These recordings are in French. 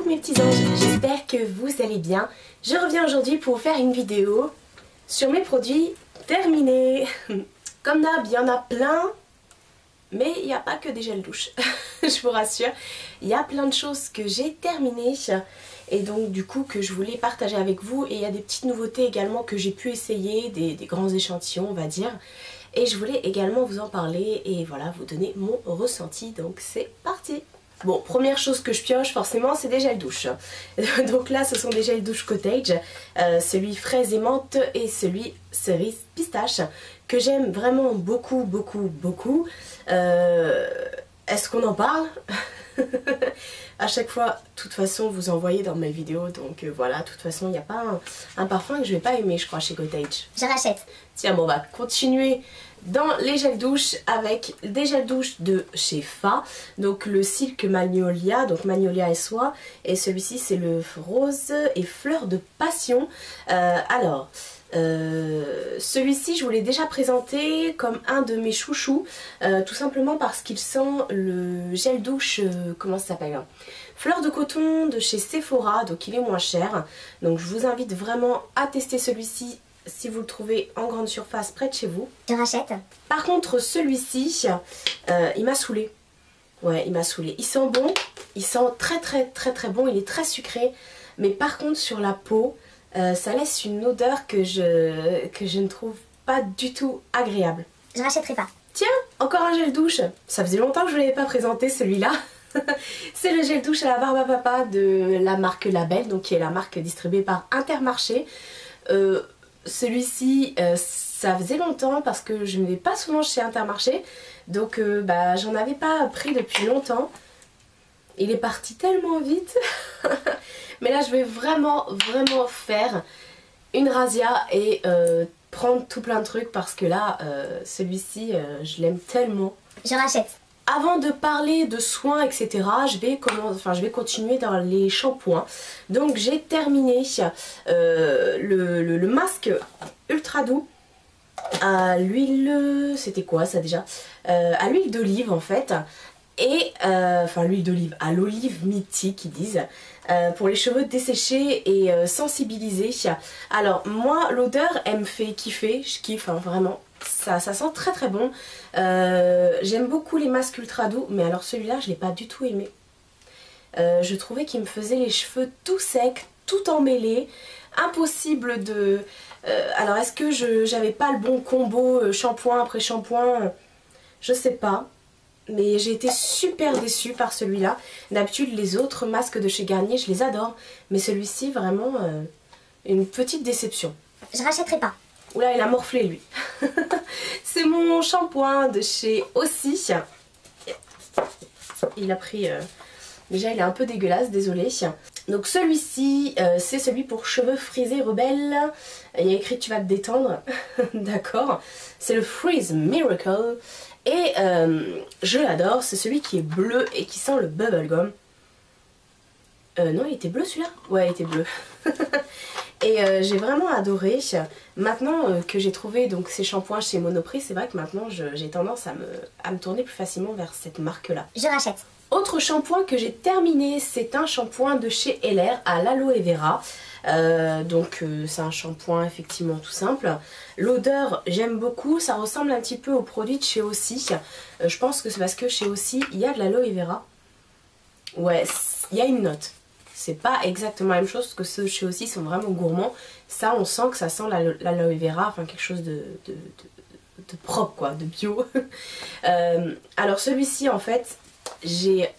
Coucou mes petits anges, j'espère que vous allez bien. Je reviens aujourd'hui pour vous faire une vidéo sur mes produits terminés. Comme d'hab, il y en a plein, mais il n'y a pas que des gels douche, je vous rassure. Il y a plein de choses que j'ai terminées et donc du coup que je voulais partager avec vous. Et il y a des petites nouveautés également que j'ai pu essayer, des grands échantillons on va dire. Et je voulais également vous en parler et voilà, vous donner mon ressenti, donc c'est parti. Bon, première chose que je pioche forcément, c'est des gels douche. Donc là, ce sont des gels douche cottage, celui fraise et menthe et celui cerise pistache, que j'aime vraiment beaucoup, beaucoup, beaucoup. Est-ce qu'on en parle? À chaque fois, de toute façon, vous en voyez dans mes vidéos, donc voilà, de toute façon, il n'y a pas un parfum que je vais pas aimer, je crois, chez Cottage. Je rachète. Tiens, bon, on va continuer dans les gels douche avec des gels douche de chez Fa, donc le Silk Magnolia, donc Magnolia et soie, et celui-ci c'est le rose et fleur de passion. Celui-ci je vous l'ai déjà présenté comme un de mes chouchous, tout simplement parce qu'il sent le gel douche, comment ça s'appelle, fleur de coton de chez Sephora, donc il est moins cher. Donc je vous invite vraiment à tester celui-ci si vous le trouvez en grande surface près de chez vous. Je rachète. Par contre celui-ci, il m'a saoulé. Ouais, il m'a saoulé. Il sent bon, il sent très bon, il est très sucré. Mais par contre sur la peau, ça laisse une odeur que je ne trouve pas du tout agréable. Je rachèterai pas. Tiens, encore un gel douche. Ça faisait longtemps que je ne l'avais pas présenté celui-là. C'est le gel douche à la barbe à papa de la marque Label, donc qui est la marque distribuée par Intermarché. Celui-ci, ça faisait longtemps parce que je ne vais pas souvent chez Intermarché, donc j'en avais pas pris depuis longtemps. Il est parti tellement vite. Mais là je vais vraiment faire une razzia et prendre tout plein de trucs parce que là celui-ci je l'aime tellement. Je rachète. Avant de parler de soins etc, je vais continuer dans les shampoings. Donc j'ai terminé le masque ultra doux à l'huile, c'était quoi ça déjà, à l'huile d'olive en fait. Et enfin l'huile d'olive, à l'olive mythique ils disent, pour les cheveux desséchés et sensibilisés. Alors moi l'odeur elle me fait kiffer, je kiffe hein, vraiment, ça sent très bon. J'aime beaucoup les masques ultra doux, mais alors celui-là je l'ai pas du tout aimé. Je trouvais qu'il me faisait les cheveux tout secs, tout emmêlés, impossible de... alors est-ce que j'avais pas le bon combo shampoing après shampoing, je sais pas. Mais j'ai été super déçue par celui-là. D'habitude les autres masques de chez Garnier je les adore, mais celui-ci vraiment une petite déception. Je rachèterai pas. Oula, il a morflé lui. C'est mon shampoing de chez Aussi. Il a pris... Déjà il est un peu dégueulasse, désolé. Donc celui-ci c'est celui pour cheveux frisés rebelles. Il y a écrit tu vas te détendre. D'accord. C'est le Freeze Miracle. Et je l'adore, c'est celui qui est bleu et qui sent le bubblegum. Non, il était bleu celui-là? Ouais, il était bleu. Et j'ai vraiment adoré. Maintenant que j'ai trouvé donc ces shampoings chez Monoprix, c'est vrai que maintenant j'ai tendance à me tourner plus facilement vers cette marque-là. Je rachète. Autre shampoing que j'ai terminé, c'est un shampoing de chez LR à l'aloe vera. C'est un shampoing effectivement tout simple. L'odeur j'aime beaucoup, ça ressemble un petit peu aux produits de chez Aussi. Je pense que c'est parce que chez Aussi il y a de l'aloe vera. Ouais, il y a une note. C'est pas exactement la même chose parce que ceux chez Aussi sont vraiment gourmands. Ça on sent que ça sent l'aloe vera, enfin quelque chose de propre quoi, de bio. Alors celui-ci en fait... j'ai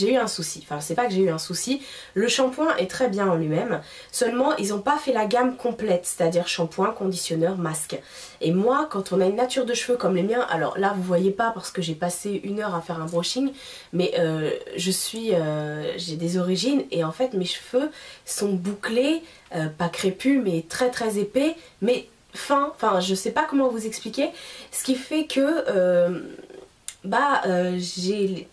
eu un souci, enfin c'est pas que j'ai eu un souci, le shampoing est très bien en lui-même, seulement ils n'ont pas fait la gamme complète, c'est-à-dire shampoing, conditionneur, masque. Et moi quand on a une nature de cheveux comme les miens, alors là vous voyez pas parce que j'ai passé 1 heure à faire un brushing, mais j'ai des origines et en fait mes cheveux sont bouclés, pas crépus mais très épais, mais fins, enfin je sais pas comment vous expliquer, ce qui fait que...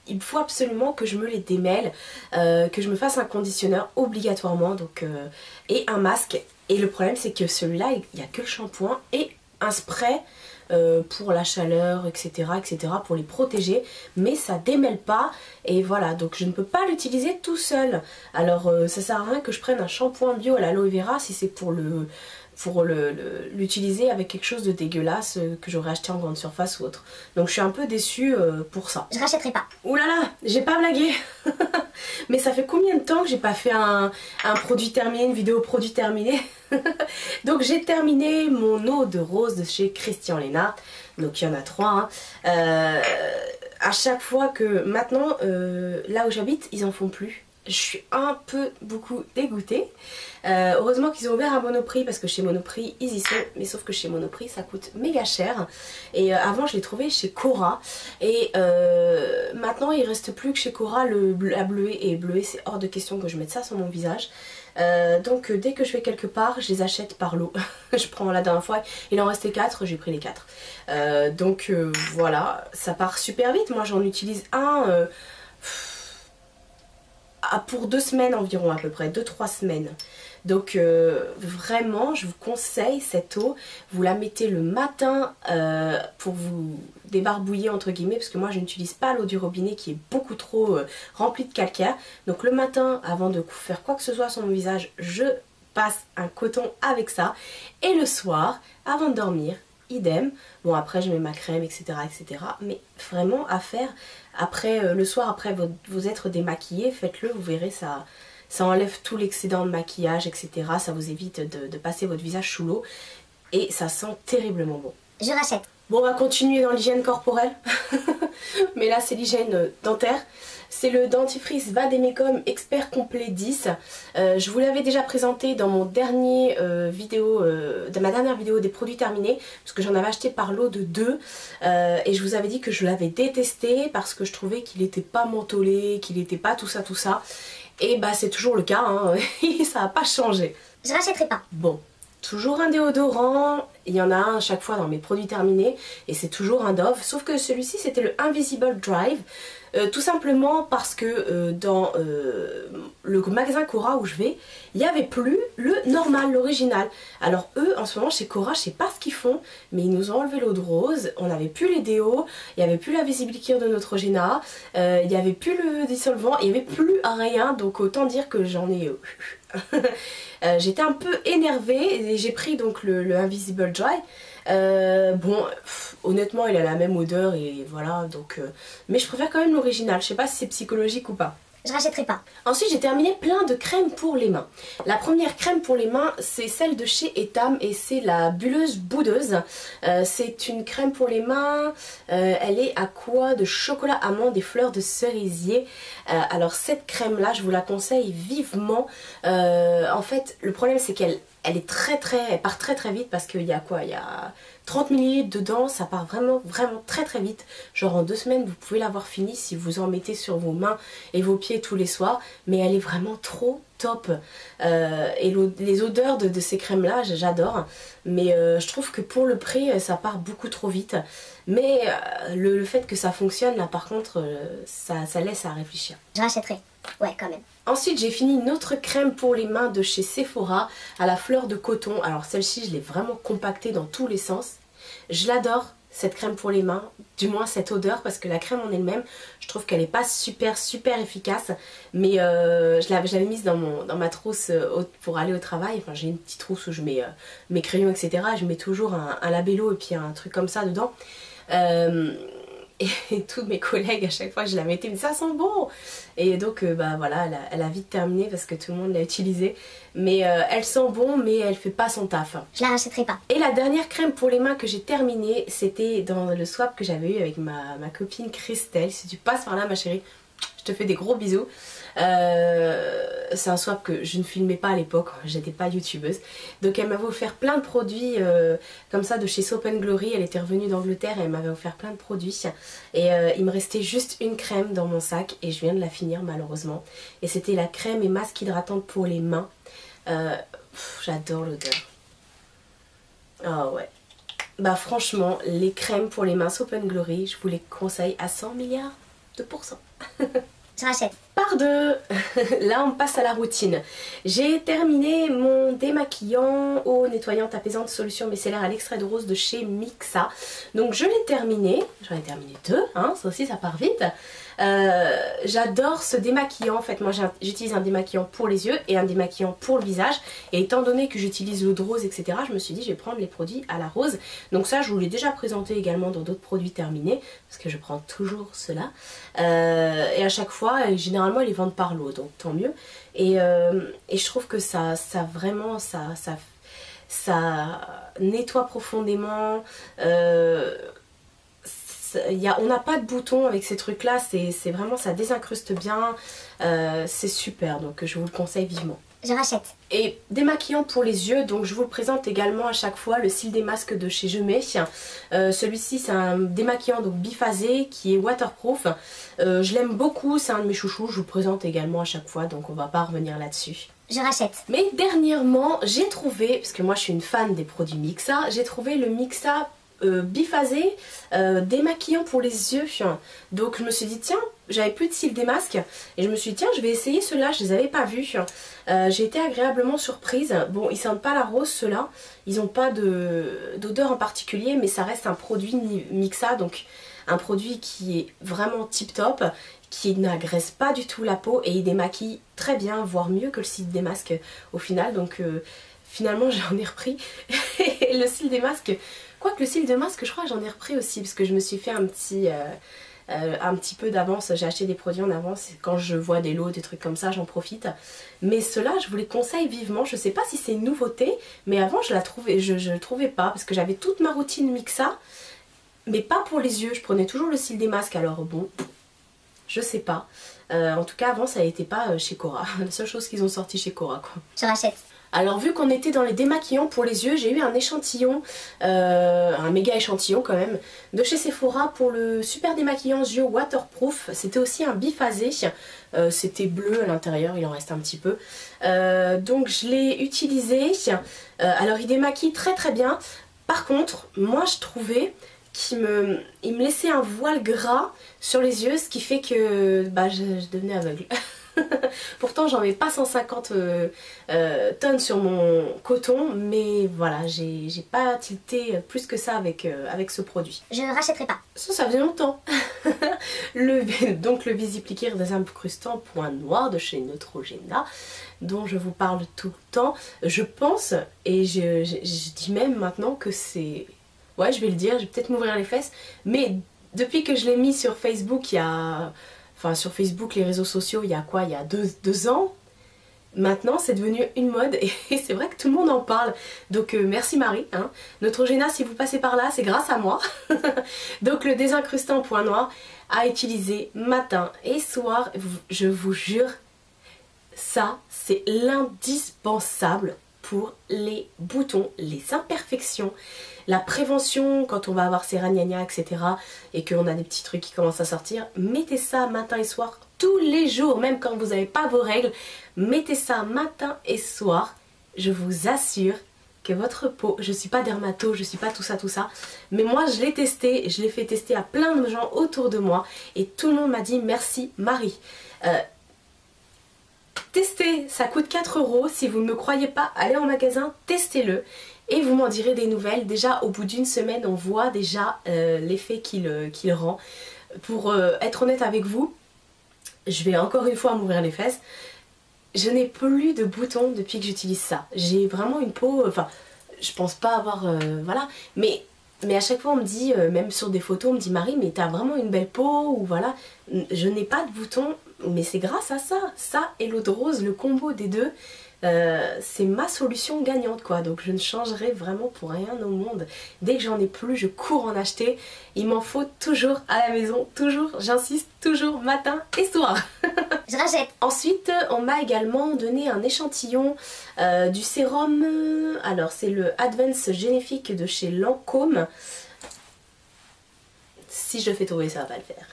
il faut absolument que je me les démêle, que je me fasse un conditionneur obligatoirement donc, et un masque. Et le problème c'est que celui-là il n'y a que le shampoing et un spray pour la chaleur, etc., pour les protéger, mais ça démêle pas et voilà, donc je ne peux pas l'utiliser tout seul. Alors ça sert à rien que je prenne un shampoing bio à l'aloe vera si c'est pour l'utiliser avec quelque chose de dégueulasse que j'aurais acheté en grande surface ou autre. Donc je suis un peu déçue pour ça. Je rachèterai pas. Ouh là là, j'ai pas blagué. Mais ça fait combien de temps que j'ai pas fait un produit terminé, une vidéo produit terminé. Donc j'ai terminé mon eau de rose de chez Christian Lennart. Donc il y en a 3. Hein. À chaque fois que maintenant, là où j'habite, ils en font plus. Je suis un peu beaucoup dégoûtée. Heureusement qu'ils ont ouvert à Monoprix parce que chez Monoprix ils y sont, mais sauf que chez Monoprix ça coûte méga cher. Et avant je l'ai trouvé chez Cora et maintenant il reste plus que chez Cora la bleuée, et bleuée c'est hors de question que je mette ça sur mon visage. Donc dès que je vais quelque part je les achète par lot. Je prends la dernière fois, il en restait 4, j'ai pris les 4. Donc voilà, ça part super vite. Moi j'en utilise un pour 2 semaines environ, à peu près 2-3 semaines. Donc vraiment je vous conseille cette eau, vous la mettez le matin pour vous débarbouiller entre guillemets, parce que moi je n'utilise pas l'eau du robinet qui est beaucoup trop remplie de calcaire. Donc le matin avant de faire quoi que ce soit sur mon visage, je passe un coton avec ça, et le soir avant de dormir idem. Bon après je mets ma crème, etc., mais vraiment à faire après le soir, après vous être démaquillé, faites-le, vous verrez, ça enlève tout l'excédent de maquillage, etc. Ça vous évite de passer votre visage sous l'eau et ça sent terriblement bon. Je rachète. Bon, on va continuer dans l'hygiène corporelle. Mais là c'est l'hygiène dentaire. C'est le dentifrice Vademecum Expert Complet 10. Je vous l'avais déjà présenté dans mon dernier dans ma dernière vidéo des produits terminés, parce que j'en avais acheté par lot de 2 et je vous avais dit que je l'avais détesté parce que je trouvais qu'il n'était pas mentholé, qu'il n'était pas tout ça. Et bah c'est toujours le cas, hein. Ça n'a pas changé. Je rachèterai pas. Bon. Toujours un déodorant, il y en a un à chaque fois dans mes produits terminés et c'est toujours un Dove, sauf que celui-ci c'était le Invisible Drive, tout simplement parce que dans le magasin Cora où je vais, il n'y avait plus le normal, l'original. Alors eux en ce moment chez Cora, je sais pas ce qu'ils font, mais ils nous ont enlevé l'eau de rose, on n'avait plus les déos, il n'y avait plus la Visible Cure de Neutrogena, il n'y avait plus le dissolvant, il n'y avait plus rien, donc autant dire que j'en ai... j'étais un peu énervée et j'ai pris donc le Invisible Dry. Bon, honnêtement il a la même odeur et voilà, donc mais je préfère quand même l'original. Je sais pas si c'est psychologique ou pas. Je rachèterai pas. Ensuite j'ai terminé plein de crèmes pour les mains. La première crème pour les mains c'est celle de chez Etam et c'est la bulleuse boudeuse. C'est une crème pour les mains, elle est à quoi? De chocolat amande et fleurs de cerisier. Alors cette crème là je vous la conseille vivement. En fait le problème c'est qu'elle elle part très vite parce qu'il y a quoi? Il y a 30 ml dedans, ça part vraiment très vite. Genre en 2 semaines vous pouvez l'avoir fini si vous en mettez sur vos mains et vos pieds tous les soirs. Mais elle est vraiment trop top. Et les odeurs de ces crèmes là j'adore. Mais je trouve que pour le prix ça part beaucoup trop vite. Mais le fait que ça fonctionne là par contre ça laisse à réfléchir. Je rachèterai. Ouais quand même. Ensuite j'ai fini une autre crème pour les mains de chez Sephora à la fleur de coton. Alors celle-ci je l'ai vraiment compactée dans tous les sens. Je l'adore cette crème pour les mains, du moins cette odeur, parce que la crème en elle-même je trouve qu'elle n'est pas super efficace. Mais je l'avais mise dans ma trousse pour aller au travail. Enfin j'ai une petite trousse où je mets mes crayons, etc. Je mets toujours un labello et puis un truc comme ça dedans. Et tous mes collègues à chaque fois je la mettais, mais ça sent bon. Et donc bah voilà, elle a vite terminé parce que tout le monde l'a utilisée. Mais elle sent bon mais elle fait pas son taf. Je la rachèterai pas. Et la dernière crème pour les mains que j'ai terminée, c'était dans le swap que j'avais eu avec ma copine Christelle. Si tu passes par là ma chérie, je te fais des gros bisous. C'est un swap que je ne filmais pas à l'époque, j'étais pas youtubeuse. Donc elle m'avait offert plein de produits comme ça de chez Soap & Glory. Elle était revenue d'Angleterre et elle m'avait offert plein de produits. Et il me restait juste une crème dans mon sac et je viens de la finir malheureusement. Et c'était la crème et masque hydratante pour les mains. J'adore l'odeur. Ah ouais. Bah franchement, les crèmes pour les mains Soap & Glory, je vous les conseille à 100 milliards de pourcents. Je rachète. Par deux, là on passe à la routine. J'ai terminé mon démaquillant eau nettoyante apaisante solution micellaire à l'extrait de rose de chez Mixa. Donc je l'ai terminé, j'en ai terminé deux, hein, ça aussi ça part vite. J'adore ce démaquillant, en fait moi j'utilise un démaquillant pour les yeux et un démaquillant pour le visage. Et étant donné que j'utilise l'eau de rose etc, je me suis dit je vais prendre les produits à la rose. Donc ça je vous l'ai déjà présenté également dans d'autres produits terminés, parce que je prends toujours cela. Et à chaque fois, généralement ils les vendent par lot, donc tant mieux. Et je trouve que ça vraiment, ça nettoie profondément. On n'a pas de boutons avec ces trucs là, c'est vraiment, ça désincruste bien, c'est super, donc je vous le conseille vivement. Je rachète. Et démaquillant pour les yeux, donc je vous le présente également à chaque fois, le Cils des masques de chez Je Mets. Celui-ci c'est un démaquillant donc biphasé qui est waterproof. Je l'aime beaucoup, c'est un de mes chouchous, je vous le présente également à chaque fois, donc on va pas revenir là-dessus. Je rachète. Mais dernièrement j'ai trouvé, parce que moi je suis une fan des produits Mixa, j'ai trouvé le Mixa biphasé démaquillant pour les yeux. Donc je me suis dit tiens, j'avais plus de cils des masques et je me suis dit tiens je vais essayer ceux-là, je les avais pas vus. J'ai été agréablement surprise. Bon ils sentent pas la rose ceux-là, ils ont pas d'odeur en particulier, mais ça reste un produit Mixa, donc un produit qui est vraiment tip top, qui n'agresse pas du tout la peau et il démaquille très bien, voire mieux que le cils des masques au final. Donc finalement j'en ai repris et le cils des masques, quoique le cils de masque je crois que j'en ai repris aussi, parce que je me suis fait un petit peu d'avance, j'ai acheté des produits en avance, quand je vois des lots, des trucs comme ça j'en profite. Mais ceux-là je vous les conseille vivement, je sais pas si c'est une nouveauté, mais avant je le trouvais pas, parce que j'avais toute ma routine Mixa, mais pas pour les yeux, je prenais toujours le cils des masques, alors bon, je sais pas. En tout cas avant ça n'était pas chez Cora, la seule chose qu'ils ont sorti chez Cora quoi. Je rachète. Alors vu qu'on était dans les démaquillants pour les yeux, j'ai eu un échantillon, un méga échantillon quand même, de chez Sephora pour le super démaquillant yeux waterproof. C'était aussi un biphasé, c'était bleu à l'intérieur, il en reste un petit peu. Donc je l'ai utilisé, alors il démaquille très très bien. Par contre, moi je trouvais il me laissait un voile gras sur les yeux, ce qui fait que bah, je devenais aveugle. Pourtant j'en mets pas 150 tonnes sur mon coton, mais voilà, j'ai pas tilté plus que ça avec ce produit. Je rachèterai pas. Ça faisait longtemps. Donc le Visipliquer des incrustants point noir de chez Neutrogena, dont je vous parle tout le temps. Je pense, et je dis même maintenant que c'est... Ouais, je vais le dire, je vais peut-être m'ouvrir les fesses, mais depuis que je l'ai mis sur Facebook, Enfin sur Facebook, les réseaux sociaux, il y a quoi? Il y a deux ans. Maintenant c'est devenu une mode et c'est vrai que tout le monde en parle. Donc merci Marie, hein. Neutrogena, si vous passez par là, c'est grâce à moi. Donc le désincrustant point noir à utiliser matin et soir, je vous jure, ça c'est l'indispensable pour les boutons, les imperfections, la prévention quand on va avoir ces ragnagnas etc, et qu'on a des petits trucs qui commencent à sortir. Mettez ça matin et soir tous les jours, même quand vous n'avez pas vos règles, mettez ça matin et soir. Je vous assure que votre peau, je suis pas dermato, je suis pas tout ça, mais moi je l'ai testé, je l'ai fait tester à plein de gens autour de moi et tout le monde m'a dit merci Marie. Testez, ça coûte 4 €, si vous ne me croyez pas, allez en magasin, testez-le et vous m'en direz des nouvelles. Déjà au bout d'une semaine on voit déjà l'effet qu'il rend. Pour être honnête avec vous, je vais encore une fois m'ouvrir les fesses, je n'ai plus de boutons depuis que j'utilise ça. J'ai vraiment une peau, enfin je pense pas avoir, voilà, mais à chaque fois on me dit, même sur des photos on me dit Marie mais t'as vraiment une belle peau, ou voilà, je n'ai pas de boutons. Mais c'est grâce à ça et l'eau de rose, le combo des deux, c'est ma solution gagnante quoi. Donc je ne changerai vraiment pour rien au monde. Dès que j'en ai plus, je cours en acheter. Il m'en faut toujours à la maison, toujours, j'insiste, toujours matin et soir. Je rachète. Ensuite, on m'a également donné un échantillon du sérum. Alors c'est le Advance Génifique de chez Lancôme. Si je fais tomber ça va le faire.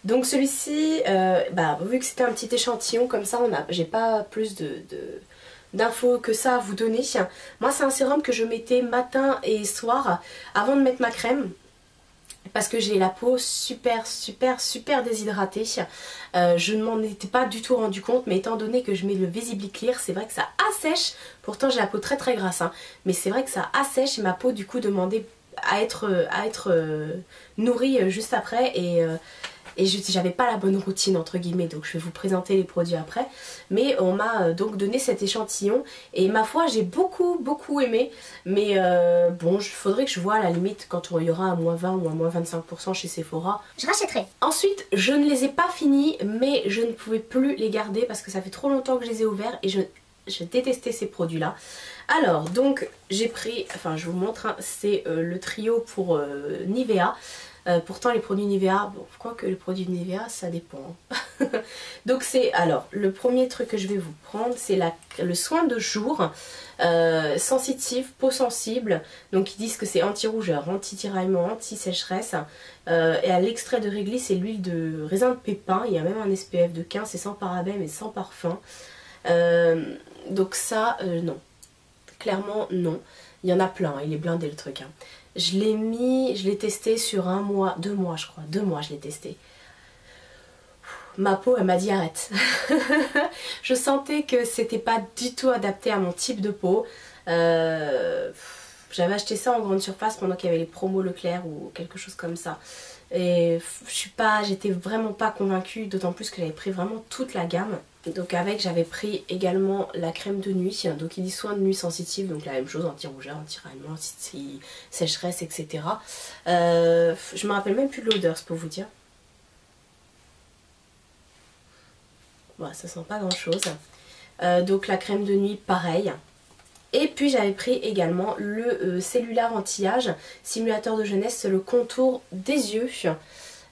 Donc celui-ci, vu que c'était un petit échantillon comme ça, j'ai pas plus d'infos que ça à vous donner. Moi c'est un sérum que je mettais matin et soir avant de mettre ma crème. parce que j'ai la peau super déshydratée. Je ne m'en étais pas du tout rendu compte, mais étant donné que je mets le Visibly Clear, c'est vrai que ça assèche. Pourtant j'ai la peau très grasse, hein, mais c'est vrai que ça assèche et ma peau du coup demandait à être nourrie juste après et j'avais pas la bonne routine entre guillemets, donc je vais vous présenter les produits après. Mais on m'a donc donné cet échantillon et ma foi j'ai beaucoup aimé. Mais bon, il faudrait que je vois à la limite quand il y aura un moins 20 ou un moins 25% chez Sephora. Je rachèterai. Ensuite je ne les ai pas finis, mais je ne pouvais plus les garder parce que ça fait trop longtemps que je les ai ouverts et je détestais ces produits là. Alors donc j'ai pris, enfin je vous montre, hein, c'est le trio pour Nivea. Pourtant les produits Nivea, bon, quoique les produits Nivea ça dépend. Donc c'est, alors le premier truc que je vais vous prendre c'est le soin de jour sensitif, peau sensible. Donc ils disent que c'est anti-rougeur, anti-tiraillement, anti-sécheresse. Et à l'extrait de réglisse c'est l'huile de raisin de pépin. Il y a même un SPF de 15, c'est sans parabènes et sans parfum. Donc ça non, clairement non. Il y en a plein, hein, il est blindé le truc, hein. Je l'ai testé sur 1 mois, 2 mois je crois, 2 mois je l'ai testé. Ma peau elle m'a dit arrête. Je sentais que c'était pas du tout adapté à mon type de peau. J'avais acheté ça en grande surface pendant qu'il y avait les promos Leclerc ou quelque chose comme ça. Et j'étais vraiment pas convaincue, d'autant plus que j'avais pris vraiment toute la gamme. Donc avec j'avais pris également la crème de nuit, donc il dit soin de nuit sensitive, donc la même chose, anti-rougeur, anti-rayonnement, anti-sécheresse, etc. Je me rappelle même plus de l'odeur, c'est pour vous dire. Voilà, ça sent pas grand chose. Donc la crème de nuit pareil. Et puis j'avais pris également le Cellular Anti-Âge, simulateur de jeunesse, le contour des yeux.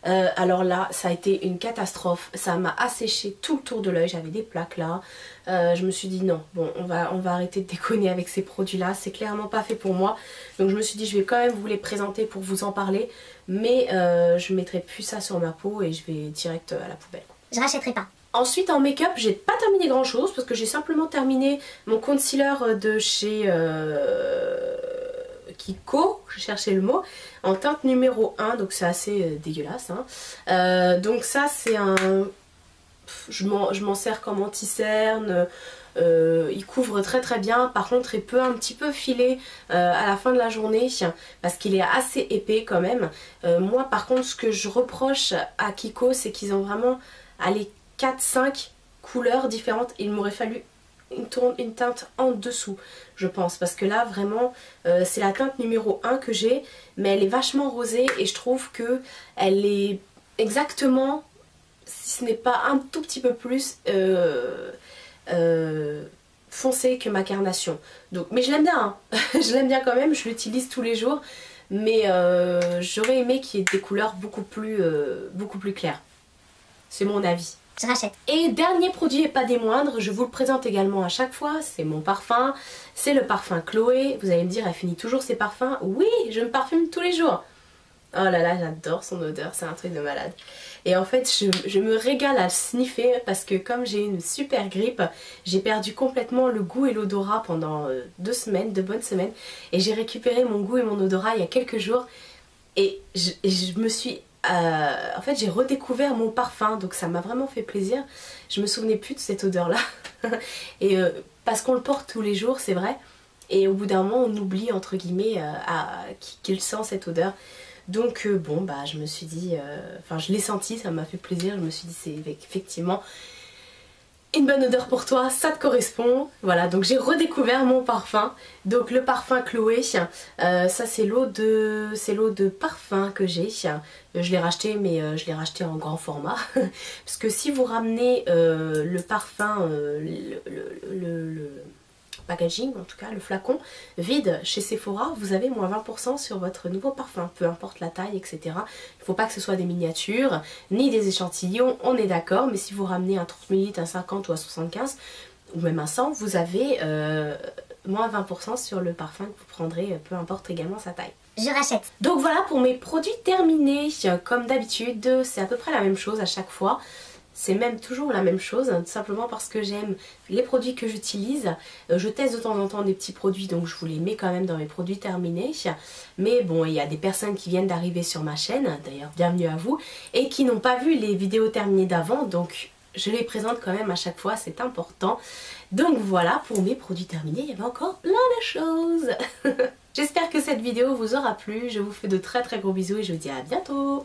Alors là ça a été une catastrophe, ça m'a asséché tout le tour de l'œil, j'avais des plaques là. Je me suis dit non, bon on va arrêter de déconner avec ces produits là, c'est clairement pas fait pour moi. Donc je me suis dit je vais quand même vous les présenter pour vous en parler, mais je mettrai plus ça sur ma peau et je vais direct à la poubelle. Je rachèterai pas. Ensuite en make-up j'ai pas terminé grand chose parce que j'ai simplement terminé mon concealer de chez Kiko, je cherchais le mot, en teinte numéro 1, donc c'est assez dégueulasse, hein. Donc ça c'est un... Je m'en sers comme anti-cerne, il couvre très bien, par contre il peut un petit peu filer à la fin de la journée parce qu'il est assez épais quand même. Moi par contre ce que je reproche à Kiko c'est qu'ils ont vraiment allez, 4-5 couleurs différentes, il m'aurait fallu une teinte en dessous je pense, parce que là vraiment c'est la teinte numéro 1 que j'ai, mais elle est vachement rosée et je trouve que elle est exactement, si ce n'est pas un tout petit peu plus foncée que ma carnation. Donc, mais je l'aime bien, hein. Je l'aime bien quand même, je l'utilise tous les jours, mais j'aurais aimé qu'il y ait des couleurs beaucoup plus claires. C'est mon avis. Je rachète. Et dernier produit et pas des moindres, je vous le présente également à chaque fois, c'est mon parfum, c'est le parfum Chloé. Vous allez me dire, elle finit toujours ses parfums? Oui, je me parfume tous les jours. Oh là là, j'adore son odeur, c'est un truc de malade. Et en fait, je me régale à sniffer parce que comme j'ai une super grippe, j'ai perdu complètement le goût et l'odorat pendant 2 semaines, 2 bonnes semaines. Et j'ai récupéré mon goût et mon odorat il y a quelques jours. Et je me suis... en fait j'ai redécouvert mon parfum, donc ça m'a vraiment fait plaisir. Je me souvenais plus de cette odeur là. Et parce qu'on le porte tous les jours, c'est vrai, et au bout d'un moment on oublie entre guillemets qu'il sent cette odeur. Donc bon bah je me suis dit, enfin je l'ai senti, ça m'a fait plaisir, je me suis dit c'est effectivement une bonne odeur pour toi, ça te correspond. Voilà, donc j'ai redécouvert mon parfum. Donc le parfum Chloé, ça c'est l'eau de parfum que j'ai. Je l'ai racheté, mais je l'ai racheté en grand format. Parce que si vous ramenez le parfum, le packaging, en tout cas le flacon vide chez Sephora, vous avez moins 20% sur votre nouveau parfum, peu importe la taille, etc. Il ne faut pas que ce soit des miniatures ni des échantillons, on est d'accord, mais si vous ramenez un 30 ml, un 50 ou un 75 ou même un 100, vous avez moins 20% sur le parfum que vous prendrez, peu importe également sa taille. Je rachète. Donc voilà pour mes produits terminés. Comme d'habitude, c'est à peu près la même chose à chaque fois. c'est même toujours la même chose, tout simplement parce que j'aime les produits que j'utilise. Je teste de temps en temps des petits produits, donc je vous les mets quand même dans mes produits terminés. Mais bon, il y a des personnes qui viennent d'arriver sur ma chaîne, d'ailleurs bienvenue à vous, et qui n'ont pas vu les vidéos terminées d'avant, donc je les présente quand même à chaque fois, c'est important. Donc voilà, pour mes produits terminés, il y avait encore plein de choses. J'espère que cette vidéo vous aura plu, je vous fais de très très gros bisous et je vous dis à bientôt.